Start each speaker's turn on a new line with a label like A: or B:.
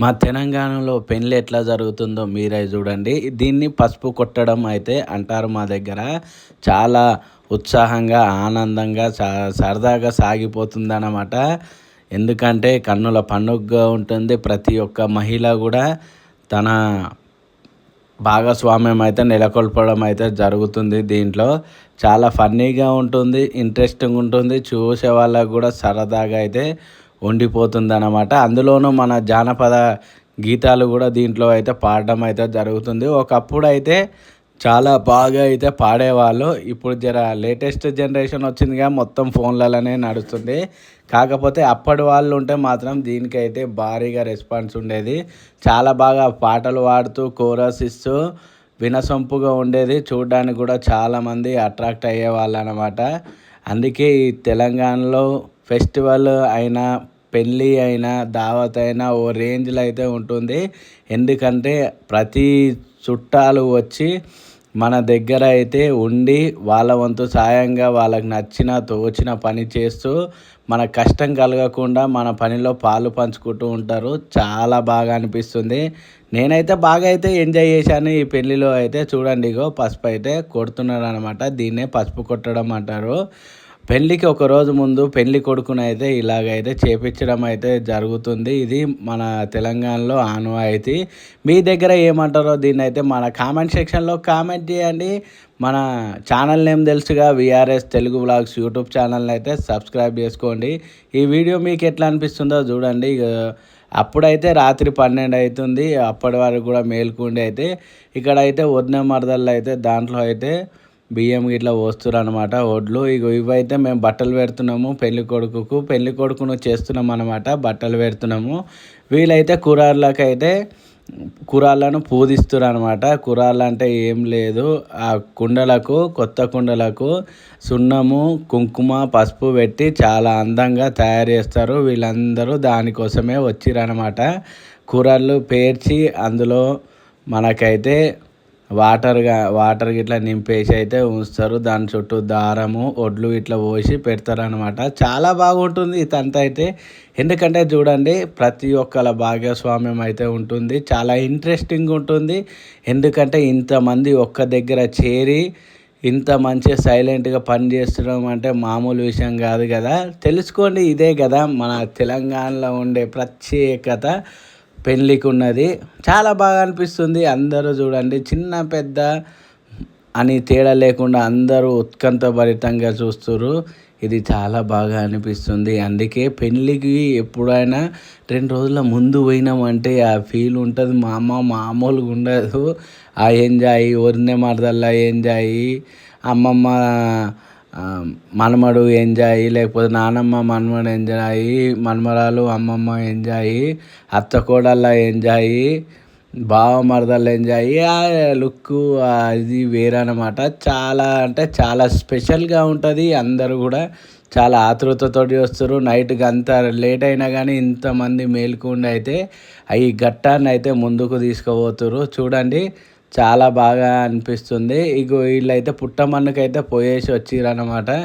A: మా తెలంగాణలో పెళ్ళి ఎట్లా జరుగుతుందో మీరే చూడండి. దీన్ని పసుపు కొట్టడం అయితే అంటారు మా దగ్గర. చాలా ఉత్సాహంగా, ఆనందంగా, సరదాగా సాగిపోతుందన్నమాట. ఎందుకంటే కన్నుల పండుగగా ఉంటుంది. ప్రతి ఒక్క మహిళ కూడా తన భాగస్వామ్యం అయితే నెలకొల్పడం అయితే జరుగుతుంది. దీంట్లో చాలా ఫన్నీగా ఉంటుంది, ఇంట్రెస్టింగ్ ఉంటుంది. చూసే వాళ్ళకు కూడా సరదాగా అయితే ఉండిపోతుందన్నమాట. అందులోనూ మన జానపద గీతాలు కూడా దీంట్లో అయితే పాడడం అయితే జరుగుతుంది. ఒకప్పుడు అయితే చాలా బాగా అయితే పాడేవాళ్ళు. ఇప్పుడు లేటెస్ట్ జనరేషన్ వచ్చిందిగా, మొత్తం ఫోన్లలోనే నడుస్తుంది. కాకపోతే అప్పటి వాళ్ళు ఉంటే మాత్రం దీనికైతే భారీగా రెస్పాన్స్ ఉండేది. చాలా బాగా పాటలు పాడుతూ కోరస్ ఇస్తూ వినసొంపుగా ఉండేది. చూడడానికి కూడా చాలామంది అట్రాక్ట్ అయ్యేవాళ్ళు అన్నమాట. అందుకే ఈ తెలంగాణలో ఫెస్టివల్ అయినా, పెళ్ళి అయినా, దావత్ అయినా ఓ రేంజ్లో అయితే ఉంటుంది. ఎందుకంటే ప్రతి చుట్టాలు వచ్చి మన దగ్గర అయితే ఉండి వాళ్ళ వంతు సాయంగా వాళ్ళకి నచ్చిన తోచిన పని చేస్తూ మన కష్టం కలగకుండా మన పనిలో పాలు పంచుకుంటూ ఉంటారు. చాలా బాగా అనిపిస్తుంది. నేనైతే బాగా అయితే ఎంజాయ్ చేశాను ఈ పెళ్ళిలో అయితే. చూడండి, ఇగో పసుపు అయితే కొడుతున్నారు అనమాట. దీన్నే పసుపు కొట్టడం అంటారు. పెళ్ళికి ఒక రోజు ముందు పెళ్ళి కొడుకుని అయితే ఇలాగైతే చేపించడం అయితే జరుగుతుంది. ఇది మన తెలంగాణలో ఆనవాయితీ. మీ దగ్గర ఏమంటారో దీన్ని అయితే మన కామెంట్ సెక్షన్లో కామెంట్ చేయండి. మన ఛానల్ నేమ్ తెలుసుగా, విఆర్ఎస్ తెలుగు వ్లాగ్స్ యూట్యూబ్ ఛానల్ని అయితే సబ్స్క్రైబ్ చేసుకోండి. ఈ వీడియో మీకు ఎట్లా అనిపిస్తుందో చూడండి. అప్పుడైతే రాత్రి 12 అవుతుంది. అప్పటి వరకు కూడా మేల్కుండి అయితే ఇక్కడైతే వదిన మరదళ్ళు అయితే దాంట్లో అయితే బియ్యం ఇట్లా పోస్తున్నారు అనమాట, వడ్లు. ఇవైతే మేము బట్టలు పెడుతున్నాము పెళ్లి కొడుకును చేస్తున్నాం అనమాట. బట్టలు పెడుతున్నాము. వీళ్ళైతే కురాళ్ళకైతే కురాళ్ళను పూజిస్తారు అనమాట. కురాళ్ళు అంటే ఏం లేదు, ఆ కుండలకు, కొత్త కుండలకు సున్నము, కుంకుమ, పసుపు పెట్టి చాలా అందంగా తయారు చేస్తారు. వీళ్ళందరూ దానికోసమే వచ్చిరనమాట. కురాళ్ళు పేర్చి అందులో మనకైతే వాటర్ ఇట్లా నింపేసి అయితే ఉంచుతారు. దాని చుట్టూ దారము, వడ్లు ఇట్లా పోసి పెడతారనమాట. చాలా బాగుంటుంది ఇదంతా అయితే. ఎందుకంటే చూడండి, ప్రతి ఒక్కల భాగస్వామ్యం అయితే ఉంటుంది. చాలా ఇంట్రెస్టింగ్ ఉంటుంది. ఎందుకంటే ఇంతమంది ఒక్క దగ్గర చేరి ఇంత మంచిగా సైలెంట్గా పని చేస్తున్నాం అంటే మామూలు విషయం కాదు కదా. తెలుసుకోండి, ఇదే కదా మన తెలంగాణలో ఉండే ప్రత్యేకత. పెళ్ళికి ఉన్నది చాలా బాగా అనిపిస్తుంది. అందరూ చూడండి, చిన్న పెద్ద అని తేడా లేకుండా అందరూ ఉత్కంఠభరితంగా చూస్తున్నారు. ఇది చాలా బాగా అనిపిస్తుంది. అందుకే పెళ్ళికి ఎప్పుడైనా 2 రోజుల ముందు పోయినామంటే ఆ ఫీల్ ఉంటుంది మామూలుగా ఉండదు. ఆ ఎంజాయ్, వదిన మరదళ్ళ ఎంజాయ్, అమ్మమ్మ మనమడు ఎంజాయ్, లేకపోతే నానమ్మ మనమడు ఎంజాయ్, మనమరాలు అమ్మమ్మ ఎంజాయ్, అత్త కోడళ్ళ ఎంజాయ్, బావ మరదళ్ళు ఎంజాయ్. ఆ లుక్ అది వేరనమాట. చాలా అంటే చాలా స్పెషల్గా ఉంటుంది. అందరూ కూడా చాలా ఆతృతతోటి వస్తారు. నైట్కి అంత లేట్ అయినా కానీ ఇంతమంది మేల్కొని అయితే ఈ ఘట్టాన్ని అయితే ముందుకు తీసుకుపోతారు. చూడండి, చాలా బాగా అనిపిస్తుంది. వీళ్ళైతే పుట్టమన్నుకైతే పోయేసి వచ్చిరనమాట.